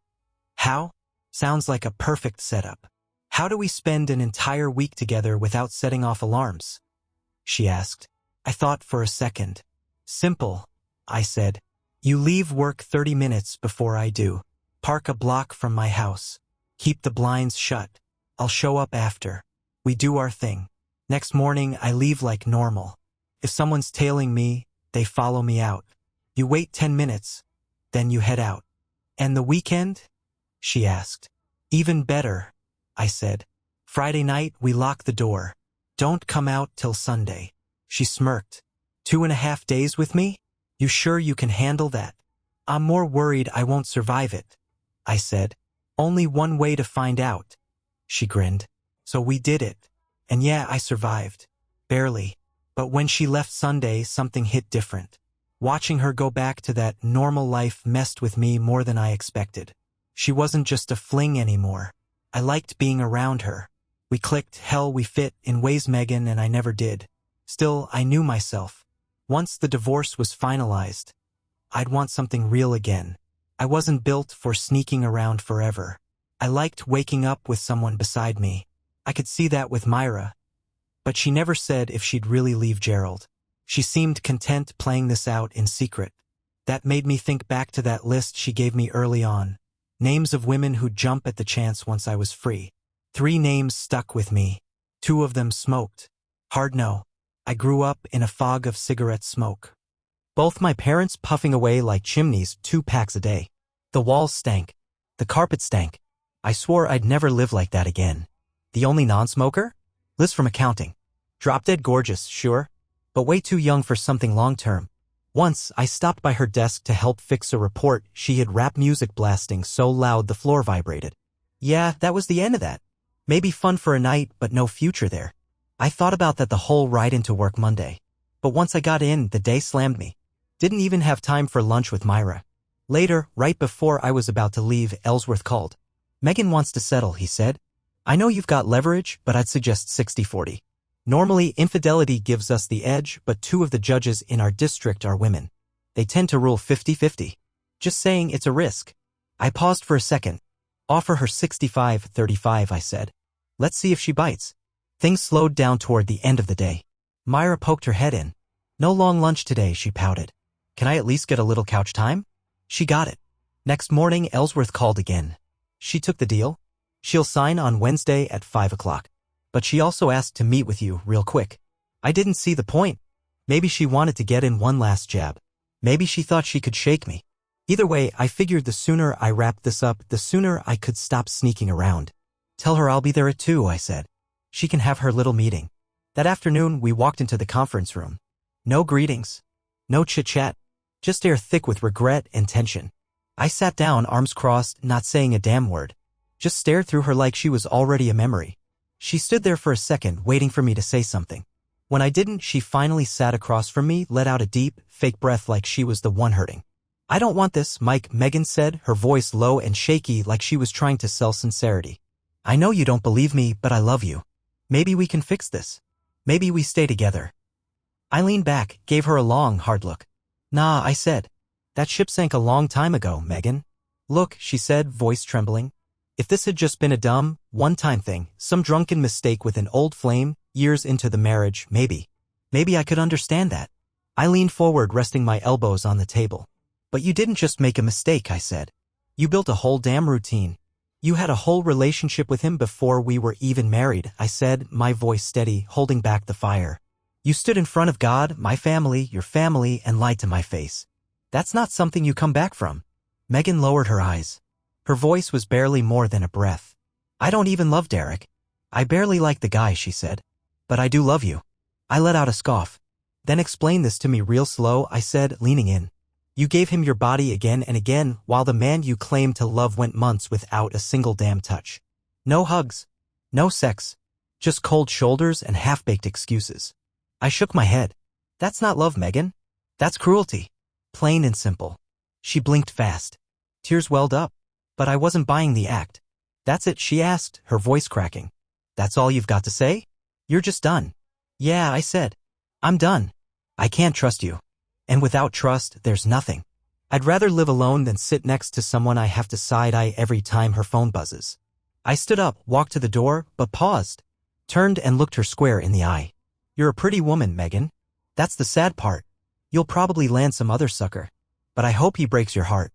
How? Sounds like a perfect setup. How do we spend an entire week together without setting off alarms? She asked. I thought for a second. Simple, I said. You leave work 30 minutes before I do. Park a block from my house. Keep the blinds shut. I'll show up after. We do our thing. Next morning, I leave like normal. If someone's tailing me, they follow me out. You wait 10 minutes, then you head out. And the weekend? She asked. Even better, I said. Friday night, we lock the door. Don't come out till Sunday. She smirked. 2.5 days with me? You sure you can handle that? I'm more worried I won't survive it, I said. Only one way to find out. She grinned. So we did it. And yeah, I survived. Barely. But when she left Sunday, something hit different. Watching her go back to that normal life messed with me more than I expected. She wasn't just a fling anymore. I liked being around her. We clicked, hell we fit, in ways Megan and I never did. Still, I knew myself. Once the divorce was finalized, I'd want something real again. I wasn't built for sneaking around forever. I liked waking up with someone beside me. I could see that with Myra. But she never said if she'd really leave Gerald. She seemed content playing this out in secret. That made me think back to that list she gave me early on. Names of women who'd jump at the chance once I was free. 3 names stuck with me. 2 of them smoked. Hard no. I grew up in a fog of cigarette smoke. Both my parents puffing away like chimneys 2 packs a day. The walls stank. The carpet stank. I swore I'd never live like that again. The only non-smoker? Liz from accounting. Drop-dead gorgeous, sure, but way too young for something long-term. Once, I stopped by her desk to help fix a report. She had rap music blasting so loud the floor vibrated. Yeah, that was the end of that. Maybe fun for a night, but no future there. I thought about that the whole ride into work Monday. But once I got in, the day slammed me. Didn't even have time for lunch with Myra. Later, right before I was about to leave, Ellsworth called. Megan wants to settle, he said. I know you've got leverage, but I'd suggest 60-40. Normally, infidelity gives us the edge, but 2 of the judges in our district are women. They tend to rule 50-50. Just saying it's a risk. I paused for a second. Offer her 65-35, I said. Let's see if she bites. Things slowed down toward the end of the day. Myra poked her head in. No long lunch today, she pouted. Can I at least get a little couch time? She got it. Next morning, Ellsworth called again. She took the deal. She'll sign on Wednesday at 5 o'clock. But she also asked to meet with you real quick. I didn't see the point. Maybe she wanted to get in one last jab. Maybe she thought she could shake me. Either way, I figured the sooner I wrapped this up, the sooner I could stop sneaking around. Tell her I'll be there at 2, I said. She can have her little meeting. That afternoon, we walked into the conference room. No greetings. No chit-chat. Just air thick with regret and tension. I sat down, arms crossed, not saying a damn word. Just stared through her like she was already a memory. She stood there for a second, waiting for me to say something. When I didn't, she finally sat across from me, let out a deep, fake breath like she was the one hurting. I don't want this, Mike, Megan said, her voice low and shaky like she was trying to sell sincerity. I know you don't believe me, but I love you. Maybe we can fix this. Maybe we stay together. I leaned back, gave her a long, hard look. Nah, I said. That ship sank a long time ago, Megan. Look, she said, voice trembling. If this had just been a dumb, one-time thing, some drunken mistake with an old flame, years into the marriage, maybe I could understand that. I leaned forward, resting my elbows on the table. But you didn't just make a mistake, I said. You built a whole damn routine. You had a whole relationship with him before we were even married, I said, my voice steady, holding back the fire. You stood in front of God, my family, your family, and lied to my face. That's not something you come back from. Megan lowered her eyes. Her voice was barely more than a breath. I don't even love Derek. I barely like the guy, she said. But I do love you. I let out a scoff. Then explain this to me real slow, I said, leaning in. You gave him your body again and again, while the man you claimed to love went months without a single damn touch. No hugs. No sex. Just cold shoulders and half-baked excuses. I shook my head. That's not love, Megan. That's cruelty. Plain and simple. She blinked fast. Tears welled up. But I wasn't buying the act. That's it, she asked, her voice cracking. That's all you've got to say? You're just done. Yeah, I said. I'm done. I can't trust you. And without trust, there's nothing. I'd rather live alone than sit next to someone I have to side-eye every time her phone buzzes. I stood up, walked to the door, but paused. Turned and looked her square in the eye. You're a pretty woman, Megan. That's the sad part. You'll probably land some other sucker. But I hope he breaks your heart.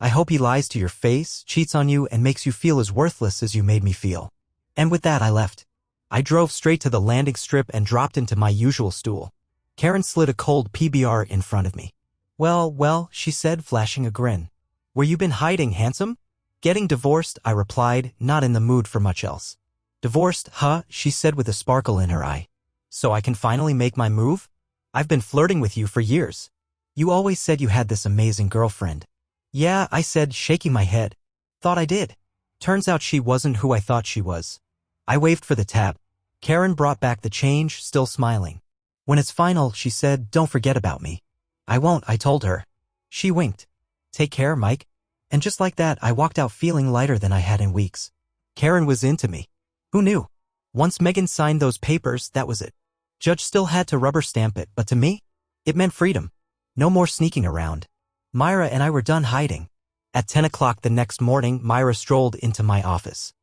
I hope he lies to your face, cheats on you, and makes you feel as worthless as you made me feel. And with that, I left. I drove straight to the landing strip and dropped into my usual stool. Karen slid a cold PBR in front of me. Well, she said, flashing a grin. Where you been hiding, handsome? Getting divorced, I replied, not in the mood for much else. Divorced, huh? She said with a sparkle in her eye. So I can finally make my move? I've been flirting with you for years. You always said you had this amazing girlfriend. Yeah, I said, shaking my head. Thought I did. Turns out she wasn't who I thought she was. I waved for the tab. Karen brought back the change, still smiling. When it's final, she said, don't forget about me. I won't, I told her. She winked. Take care, Mike. And just like that, I walked out feeling lighter than I had in weeks. Karen was into me. Who knew? Once Megan signed those papers, that was it. Judge still had to rubber stamp it, but to me, it meant freedom. No more sneaking around. Myra and I were done hiding. At 10 o'clock the next morning, Myra strolled into my office.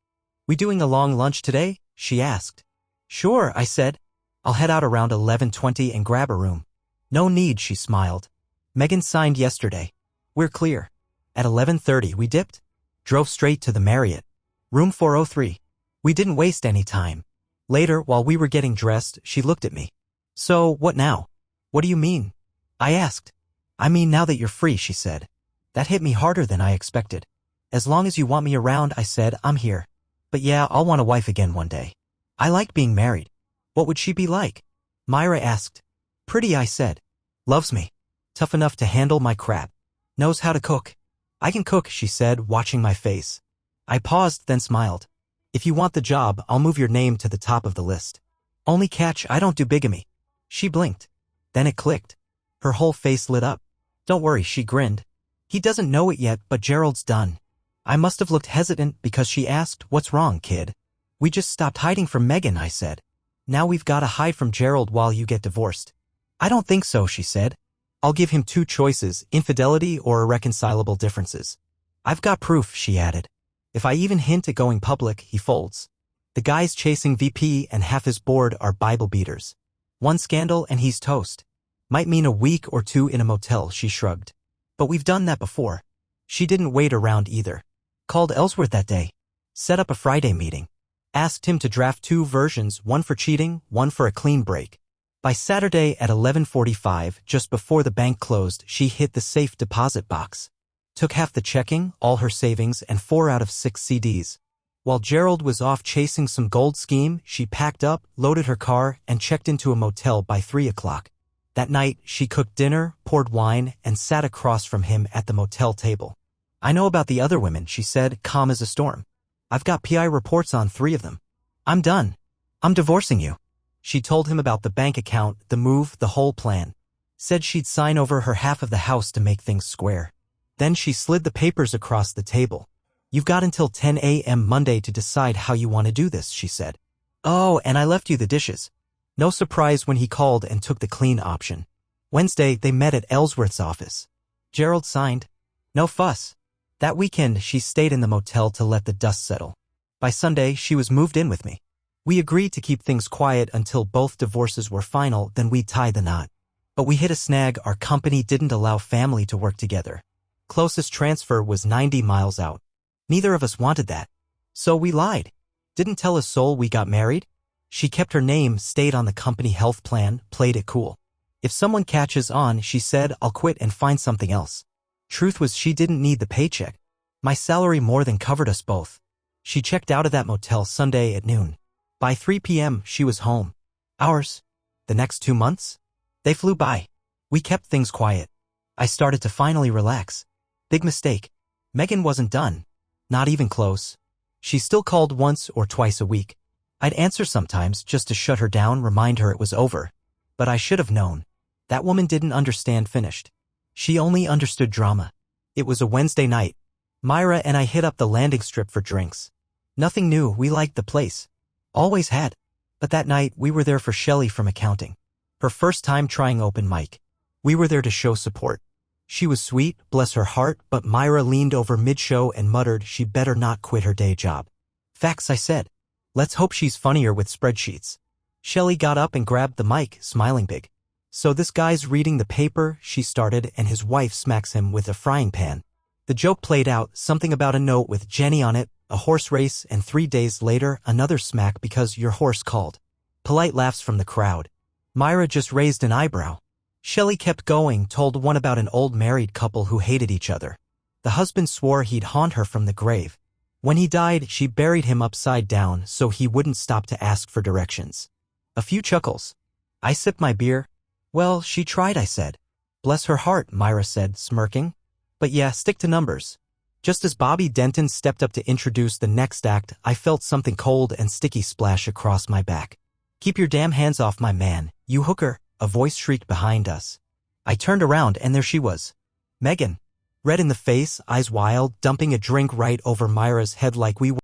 We doing a long lunch today? She asked. Sure, I said. I'll head out around 11:20 and grab a room. No need, she smiled. Megan signed yesterday. We're clear. At 11:30 we dipped. Drove straight to the Marriott. Room 403. We didn't waste any time. Later, while we were getting dressed, she looked at me. So, what now? What do you mean? I asked. I mean now that you're free, she said. That hit me harder than I expected. As long as you want me around, I said, I'm here. But yeah, I'll want a wife again one day. I like being married. What would she be like? Myra asked. Pretty, I said. Loves me. Tough enough to handle my crap. Knows how to cook. I can cook, she said, watching my face. I paused, then smiled. If you want the job, I'll move your name to the top of the list. Only catch, I don't do bigamy. She blinked. Then it clicked. Her whole face lit up. Don't worry, she grinned. He doesn't know it yet, but Gerald's done. I must have looked hesitant because she asked, what's wrong, kid? We just stopped hiding from Megan, I said. Now we've got to hide from Gerald while you get divorced. I don't think so, she said. I'll give him two choices, infidelity or irreconcilable differences. I've got proof, she added. If I even hint at going public, he folds. The guys chasing VP and half his board are Bible beaters. One scandal and he's toast. Might mean a week or two in a motel, she shrugged. But we've done that before. She didn't wait around either. Called Ellsworth that day. Set up a Friday meeting. Asked him to draft two versions, one for cheating, one for a clean break. By Saturday at 11:45, just before the bank closed, she hit the safe deposit box. Took half the checking, all her savings, and 4 out of 6 CDs. While Gerald was off chasing some gold scheme, she packed up, loaded her car, and checked into a motel by 3 o'clock. That night, she cooked dinner, poured wine, and sat across from him at the motel table. I know about the other women, she said, calm as a storm. I've got PI reports on 3 of them. I'm done. I'm divorcing you. She told him about the bank account, the move, the whole plan. Said she'd sign over her half of the house to make things square. Then she slid the papers across the table. You've got until 10 a.m. Monday to decide how you want to do this, she said. Oh, and I left you the dishes. No surprise when he called and took the clean option. Wednesday, they met at Ellsworth's office. Gerald signed. No fuss. That weekend, she stayed in the motel to let the dust settle. By Sunday, she was moved in with me. We agreed to keep things quiet until both divorces were final, then we'd tie the knot. But we hit a snag. Our company didn't allow family to work together. Closest transfer was 90 miles out. Neither of us wanted that. So we lied. Didn't tell a soul we got married. She kept her name, stayed on the company health plan, played it cool. If someone catches on, she said, I'll quit and find something else. Truth was she didn't need the paycheck. My salary more than covered us both. She checked out of that motel Sunday at noon. By 3 p.m., she was home. Ours? The next 2 months? They flew by. We kept things quiet. I started to finally relax. Big mistake. Megan wasn't done. Not even close. She still called once or twice a week. I'd answer sometimes just to shut her down, remind her it was over. But I should have known. That woman didn't understand finished. She only understood drama. It was a Wednesday night. Myra and I hit up the landing strip for drinks. Nothing new, we liked the place. Always had. But that night, we were there for Shelley from accounting. Her first time trying open mic. We were there to show support. She was sweet, bless her heart, but Myra leaned over mid-show and muttered she better not quit her day job. Facts, I said. Let's hope she's funnier with spreadsheets. Shelley got up and grabbed the mic, smiling big. So this guy's reading the paper, she started, and his wife smacks him with a frying pan. The joke played out, something about a note with Jenny on it, a horse race, and 3 days later, another smack because your horse called. Polite laughs from the crowd. Myra just raised an eyebrow. Shelley kept going, told one about an old married couple who hated each other. The husband swore he'd haunt her from the grave. When he died, she buried him upside down so he wouldn't stop to ask for directions. A few chuckles. I sipped my beer. Well, she tried, I said. Bless her heart, Myra said, smirking. But yeah, stick to numbers. Just as Bobby Denton stepped up to introduce the next act, I felt something cold and sticky splash across my back. Keep your damn hands off my man, you hooker, a voice shrieked behind us. I turned around and there she was. Megan. Red in the face, eyes wild, dumping a drink right over Myra's head like we were